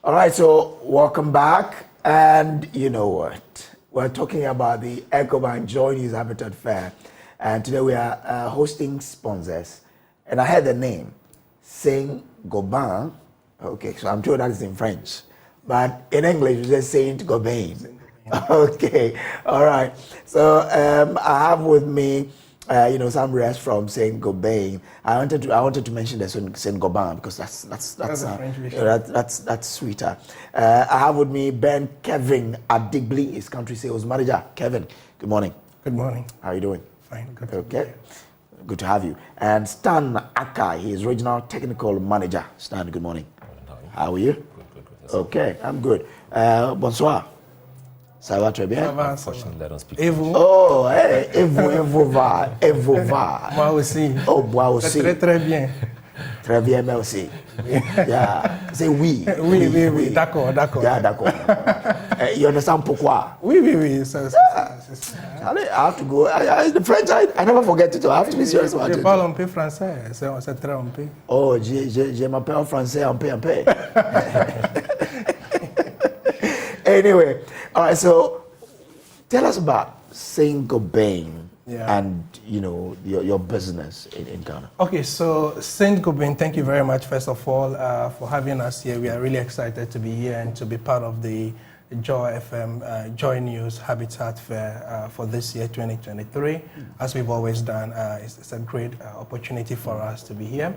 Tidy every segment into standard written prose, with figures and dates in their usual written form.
All right, so welcome back. And you know what? We're talking about the Ecobank JoyNews Habitat Fair. And today we are hosting sponsors. And I heard the name, Saint Gobain. Okay, so I'm sure that is in French. But in English, we say Saint Gobain. Okay, all right. So I have with me some rest from Saint Gobain. I wanted to mention the Saint Gobain because that's sweeter. I have with me Ben Kevin Adigbli, his country sales manager. Kevin, good morning. Good morning. How are you doing? Fine. Good. Okay. Good to have you. And Stan Akai, he is regional technical manager. Stan, good morning. How are you? Good. Okay, I'm good. Bonsoir. Ça va très bien? Unfortunately, I don't speak French. Oh, hey, et vous va. Moi aussi. Oh, moi aussi. Très bien. Très bien, merci. Yeah. C'est oui. Oui. D'accord. Yeah, d'accord. You understand pourquoi? Oui. Allez, I have to go. The French, I never forget it. I have to be serious about it. Je parle un peu français. C'est très un peu. Oh, je m'appelle en français un peu. Anyway, all right, so tell us about Saint Gobain and your business in Ghana. Okay, so Saint Gobain, thank you very much first of all for having us here. We are really excited to be here and to be part of the Joy FM JoyNews Habitat Fair for this year 2023. As we've always done, it's a great opportunity for us to be here.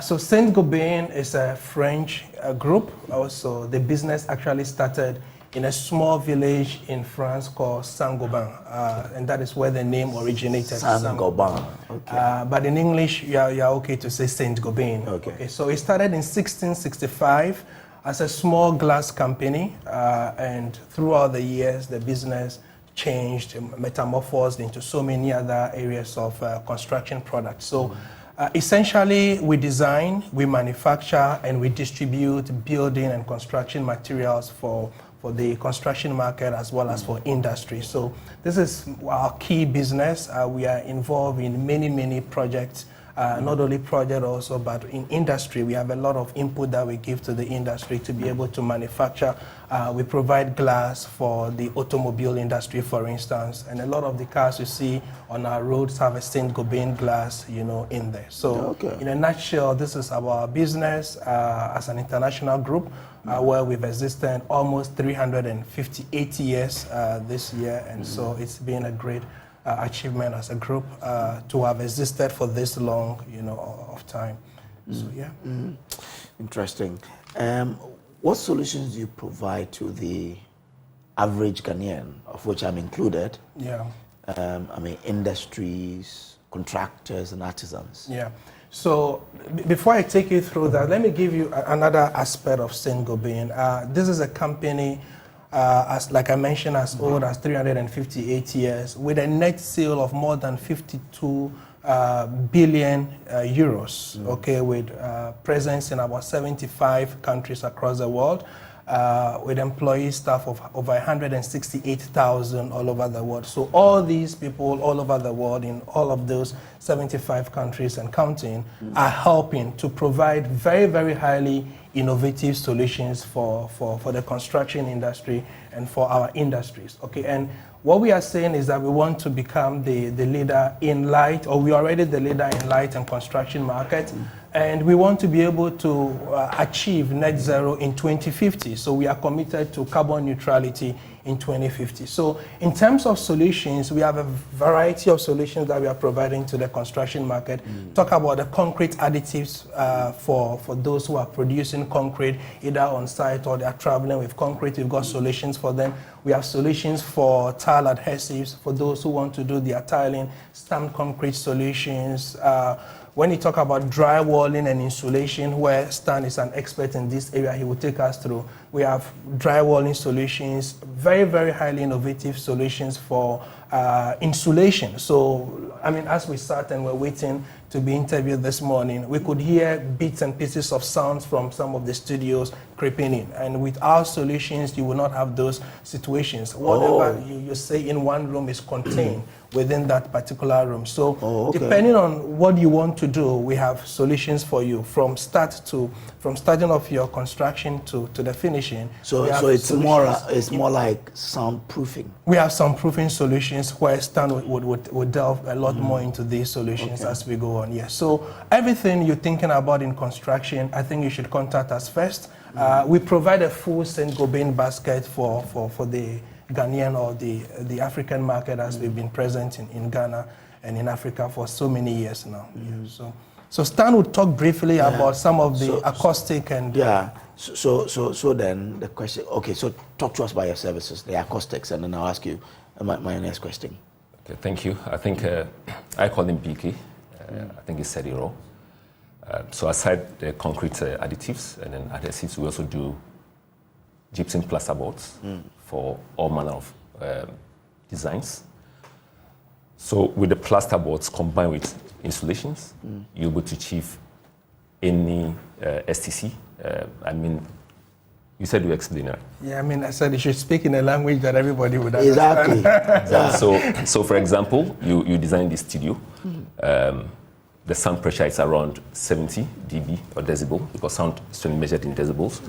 So Saint Gobain is a French group. Also, the business actually started in a small village in France called Saint-Gobain, and that is where the name originated. Saint-Gobain. Okay. But in English, you are okay to say Saint Gobain. Okay. So it started in 1665 as a small glass company, and throughout the years, the business changed, metamorphosed into so many other areas of construction products. So essentially, we design, we manufacture, and we distribute building and construction materials for the construction market as well as for industry. So this is our key business. We are involved in many projects, not only project also, but in industry. We have a lot of input that we give to the industry to be able to manufacture. We provide glass for the automobile industry, for instance, and a lot of the cars you see on our roads have a Saint Gobain glass, in there. So in a nutshell, this is our business as an international group. Where we've existed almost 358 years this year, and so it's been a great achievement as a group to have existed for this long, of time. So yeah. Interesting. What solutions do you provide to the average Ghanaian, of which I'm included? Yeah. Industries, contractors, and artisans. Yeah. So before I take you through that, let me give you another aspect of Saint Gobain. This is a company, like I mentioned, as old as 358 years, with a net sale of more than 52 billion euros, with presence in about 75 countries across the world, with employee staff of over 168,000 all over the world. So all these people all over the world in all of those 75 countries and counting are helping to provide very highly innovative solutions for the construction industry and for our industries. And what we are saying is that we want to become the leader in light, or we're already the leader in light and construction market, and we want to be able to achieve net zero in 2050. So we are committed to carbon neutrality in 2050. So in terms of solutions, we have a variety of solutions that we are providing to the construction market. Talk about the concrete additives for those who are producing concrete, either on site or they are traveling with concrete. We've got solutions for them. We have solutions for tile adhesives for those who want to do their tiling, stamped concrete solutions. When you talk about drywalling and insulation, where Stan is an expert in this area, he will take us through. We have drywalling solutions, very highly innovative solutions for insulation. So, as we start and we're waiting to be interviewed this morning, we could hear bits and pieces of sounds from some of the studios creeping in. And with our solutions, you will not have those situations. Whatever you say in one room is contained within that particular room. So depending on what you want to do, we have solutions for you from starting off your construction to the finishing. So it's more like soundproofing. We have soundproofing solutions where Stan would delve a lot more into these solutions as we go on. Yes. So everything you're thinking about in construction, I think you should contact us first. We provide a full Saint-Gobain basket for the Ghanaian or the African market, as we've been present in Ghana and in Africa for so many years now. So Stan would talk briefly about some of the acoustic and... So then the question, so talk to us about your services, the acoustics, and then I'll ask you my next question. Okay, thank you. I think I call him BK. I think he's Sediro. So aside the concrete additives and then adhesives, we also do gypsum plasterboards for all manner of designs. So with the plasterboards combined with insulations, you're able to achieve any STC. I mean, you said you explain it. Yeah, I mean, I said you should speak in a language that everybody would understand. Exactly. So for example, you design this studio. The sound pressure is around 70 dB or decibel, because sound is measured in decibels.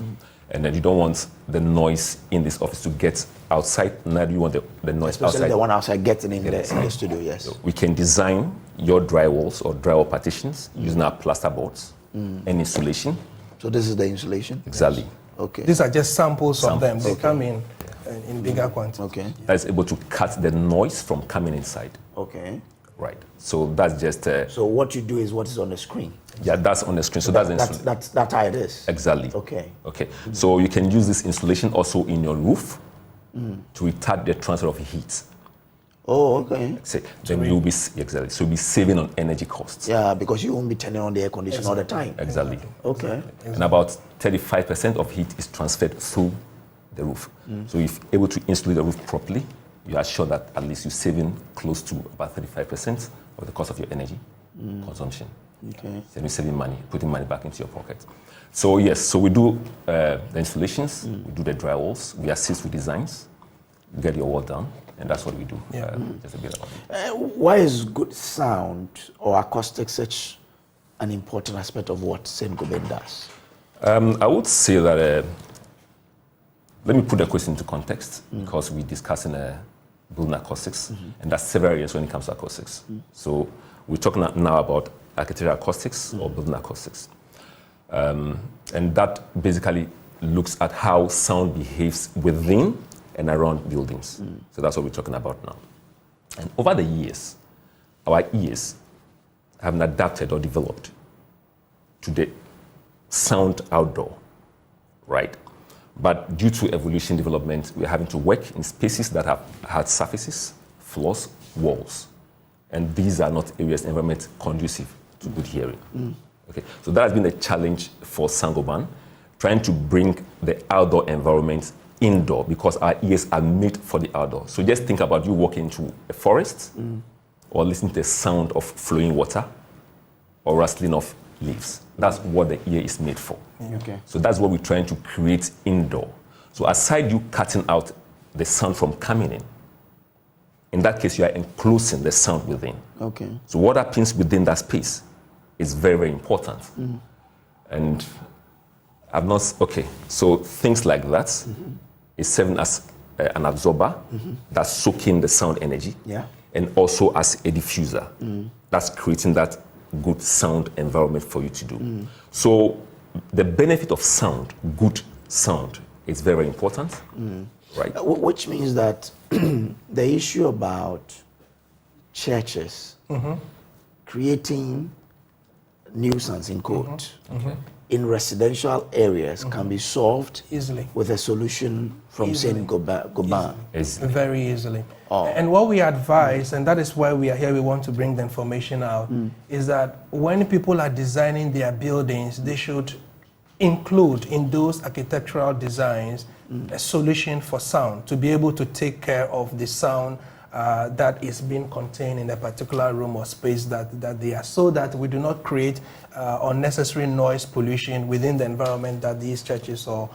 And then you don't want the noise in this office to get outside. Neither do you want the noise Especially outside. the one outside getting in the studio, yes. So we can design your drywalls or drywall partitions using our plasterboards and insulation. So this is the insulation? Exactly. Yes. Okay. These are just samples of them. They come in bigger quantities. Okay. That is able to cut the noise from coming inside. Okay. Right. So that's just... so what you do is what is on the screen? Yeah, that's on the screen. So that's how it is? Exactly. Okay. Okay. So you can use this insulation also in your roof to retard the transfer of heat. Oh, okay. Then you'll be exactly. So you'll be saving on energy costs. Yeah, because you won't be turning on the air conditioner all the time. Exactly. Okay. And about 35% of heat is transferred through the roof. So if you're able to insulate the roof properly, you are sure that at least you're saving close to about 35% of the cost of your energy consumption. Okay. So you're saving money, putting money back into your pocket. So yes, so we do the installations, we do the drywalls, we assist with designs, we get your wall done, and that's what we do. Just a bit about it. Why is good sound or acoustics such an important aspect of what Saint-Gobain does? I would say that, let me put the question into context, because we're discussing building acoustics, and that's several areas when it comes to acoustics. So we're talking now about architectural acoustics or building acoustics. And that basically looks at how sound behaves within and around buildings. So that's what we're talking about now. And over the years, our ears have adapted or developed to the sound outdoor, right? But due to evolution development, we're having to work in spaces that have hard surfaces, floors, walls. And these are not areas, environment conducive to good hearing. Okay, so that has been a challenge for Saint-Gobain, trying to bring the outdoor environment indoor, because our ears are made for the outdoor. So just think about you walking into a forest or listening to the sound of flowing water or rustling of leaves. That's what the ear is made for. Okay. So that's what we're trying to create indoor. So aside you cutting out the sound from coming in that case you are enclosing the sound within. Okay. So what happens within that space is very, very important. And I've not, so things like that is serving as an absorber that's soaking the sound energy, and also as a diffuser that's creating that good sound environment for you to do. So the benefit of sound, good sound, is very, very important, right? Which means that the issue about churches creating nuisance in quote in residential areas can be solved easily with a solution from Saint-Gobain. Very easily. And what we advise, and that is why we are here, we want to bring the information out, is that when people are designing their buildings, they should include in those architectural designs a solution for sound, to be able to take care of the sound that is being contained in a particular room or space that they are, so that we do not create unnecessary noise pollution within the environment that these churches or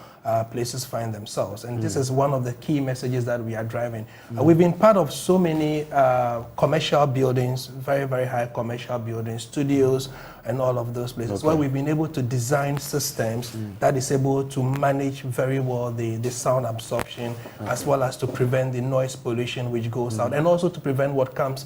places find themselves. And this is one of the key messages that we are driving. We've been part of so many commercial buildings, very, very high commercial buildings, studios, and all of those places, where we've been able to design systems that is able to manage very well the sound absorption, as well as to prevent the noise pollution which goes out, and also to prevent what comes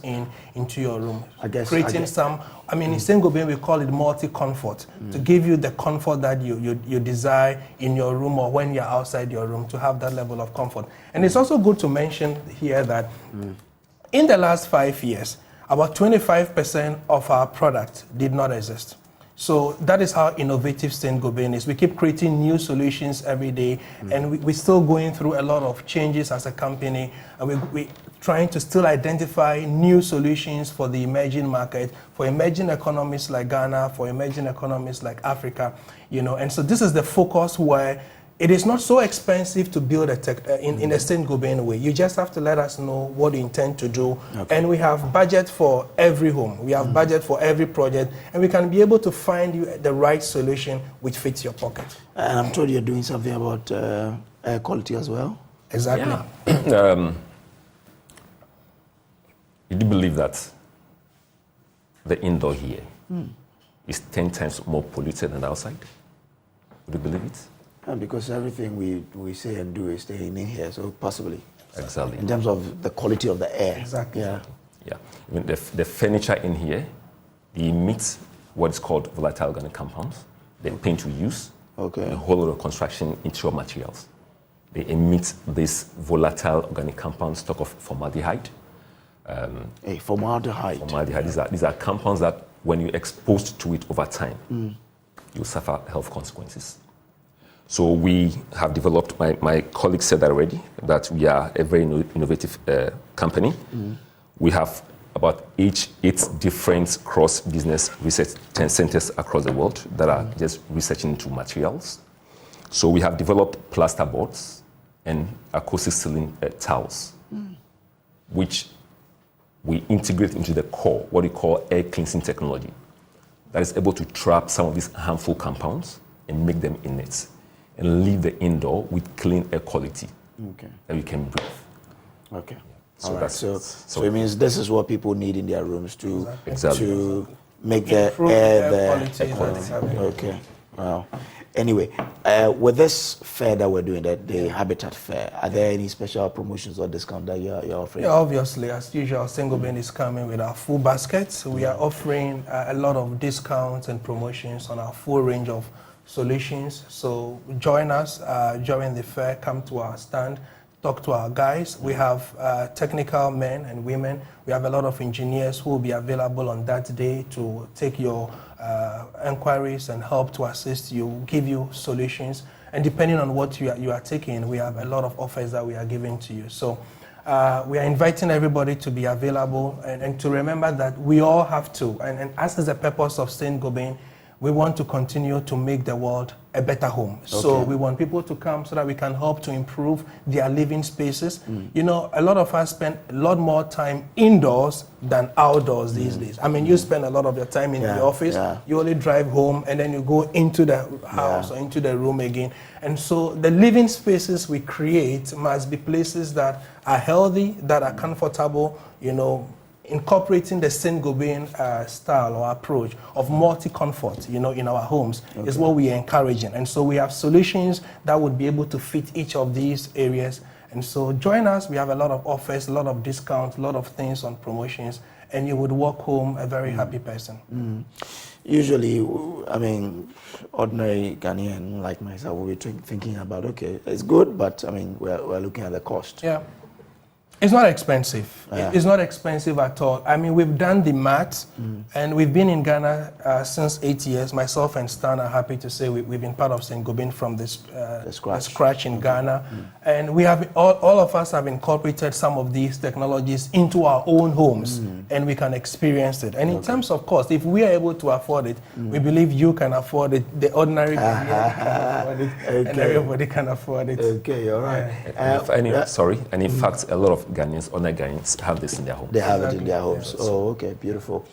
into your room. In St. Gobain, we call it multi-comfort, to give you the comfort that you desire in your room or when you're outside your room, to have that level of comfort. And it's also good to mention here that in the last 5 years, about 25% of our product did not exist. So that is how innovative St. Gobain is. We keep creating new solutions every day, and we're still going through a lot of changes as a company, and we're trying to still identify new solutions for the emerging market, for emerging economies like Ghana, for emerging economies like Africa, and so this is the focus, where it is not so expensive to build in a St. Gobain way. You just have to let us know what you intend to do. And we have budget for every home. We have budget for every project. And we can be able to find you the right solution which fits your pocket. And I'm told you're doing something about air quality as well. Exactly. Yeah. You do believe that the indoor here is 10 times more polluted than outside? Would you believe it? Because everything we say and do is staying in here, so possibly. Exactly. In terms of the quality of the air. Exactly. Yeah. Even the furniture in here, they emit what is called volatile organic compounds. The paint we use, a whole lot of construction interior materials. They emit this volatile organic compounds, talk of formaldehyde. Formaldehyde. Formaldehyde. These are compounds that when you're exposed to it over time, you suffer health consequences. So we have developed, my colleague said that already, that we are a very innovative company. We have about eight different cross-business research centers across the world that are just researching into materials. So we have developed plaster boards and acoustic ceiling tiles, which we integrate into the core, what we call air cleansing technology, that is able to trap some of these harmful compounds and make them inert, and leave the indoor with clean air quality that you can breathe. Okay. So all right. So it means this is what people need in their rooms to make the air quality. Okay. Wow. Anyway, with this fair that we're doing, the Habitat Fair, are there any special promotions or discount that you're offering? Yeah, obviously, as usual, St. Gobain is coming with our full baskets. We are offering a lot of discounts and promotions on our full range of solutions. So join us during the fair, come to our stand, talk to our guys. We have technical men and women. We have a lot of engineers who will be available on that day to take your inquiries and help to assist you, give you solutions. And depending on what you are taking, we have a lot of offers that we are giving to you. So we are inviting everybody to be available and to remember that we all have to, and as is the purpose of St. Gobain, we want to continue to make the world a better home. So we want people to come so that we can help to improve their living spaces. You know, a lot of us spend a lot more time indoors than outdoors these days. I mean, you spend a lot of your time in the office, you only drive home and then you go into the house or into the room again. And so the living spaces we create must be places that are healthy, that are comfortable, you know, incorporating the St. Gobain style or approach of multi-comfort, you know, in our homes is what we are encouraging. And so we have solutions that would be able to fit each of these areas. And so join us. We have a lot of offers, a lot of discounts, a lot of things on promotions, and you would walk home a very happy person. Usually, I mean, ordinary Ghanaian like myself will be thinking about, okay, it's good, but I mean, we're looking at the cost. Yeah. It's not expensive. It's not expensive at all. I mean, we've done the math, and we've been in Ghana since 8 years. Myself and Stan are happy to say we've been part of St. Gobain from the scratch in Ghana. And we have all of us have incorporated some of these technologies into our own homes, and we can experience it. And in terms of cost, if we are able to afford it, we believe you can afford it. The ordinary Ghanaian can afford it, and everybody can afford it. Okay, all right. And in fact, a lot of of Ghanaians, ordinary Ghanaians, have this in their homes. They have it in Exactly. their homes. Yeah. Oh, okay, beautiful.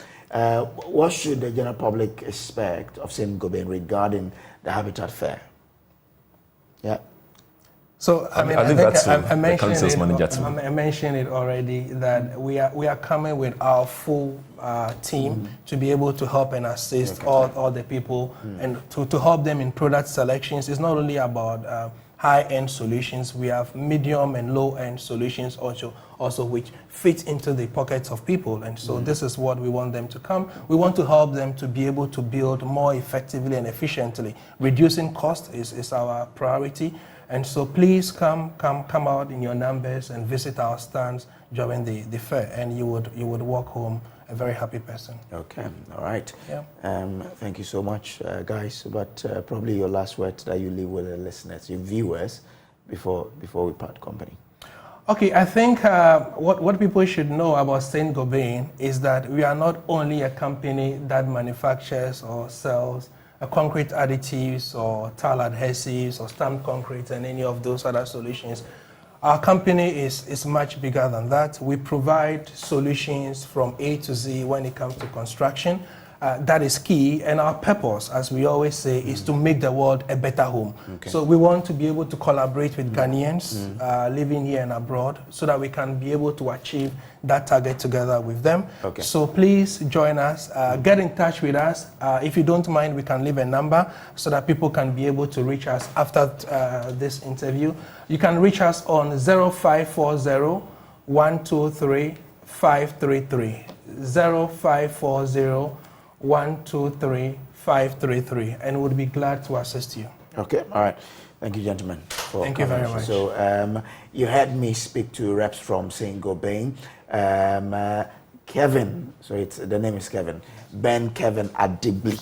What should the general public expect of St. Gobain regarding the Habitat Fair? Yeah. So I think that's I the mentioned council's it. manager too. I mentioned it already that we are coming with our full team to be able to help and assist all the people and to help them in product selections. It's not only about high-end solutions. We have medium and low-end solutions also which fit into the pockets of people. And so this is what we want them to come. We want to help them to be able to build more effectively and efficiently. Reducing cost is our priority. And so please come out in your numbers and visit our stands during the fair, and you would walk home a very happy person. Okay, all right. Yeah. Thank you so much, guys. But probably your last words that you leave with the listeners, your viewers, before we part company. Okay, I think what people should know about St. Gobain is that we are not only a company that manufactures or sells concrete additives or tile adhesives or stamped concrete and any of those other solutions. Our company is much bigger than that. We provide solutions from A to Z when it comes to construction. That is key, and our purpose, as we always say, is to make the world a better home. Okay. So we want to be able to collaborate with Ghanaians living here and abroad so that we can be able to achieve that target together with them. Okay. So please join us, get in touch with us. If you don't mind, we can leave a number so that people can be able to reach us after this interview. You can reach us on 0540 123 533. 0540 123 533, and we'll be glad to assist you. Okay, all right. Thank you, gentlemen. Thank you very much. So you had me speak to reps from St. Gobain. Kevin, so the name is Kevin. Kevin Adibli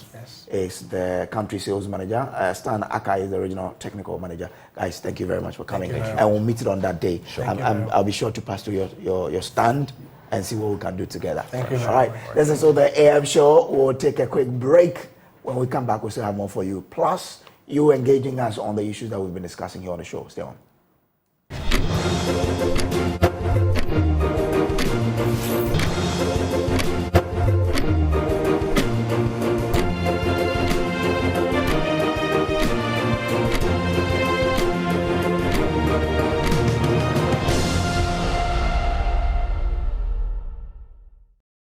is the country sales manager. Stan Aka is the regional technical manager. Guys, thank you very much for coming. And we'll meet it on that day. Sure. I'll be sure to pass to your stand and see what we can do together. Thank you. All right. This is so the AM show. We'll take a quick break. When we come back, we'll still have more for you. Plus, you engaging us on the issues that we've been discussing here on the show. Stay on.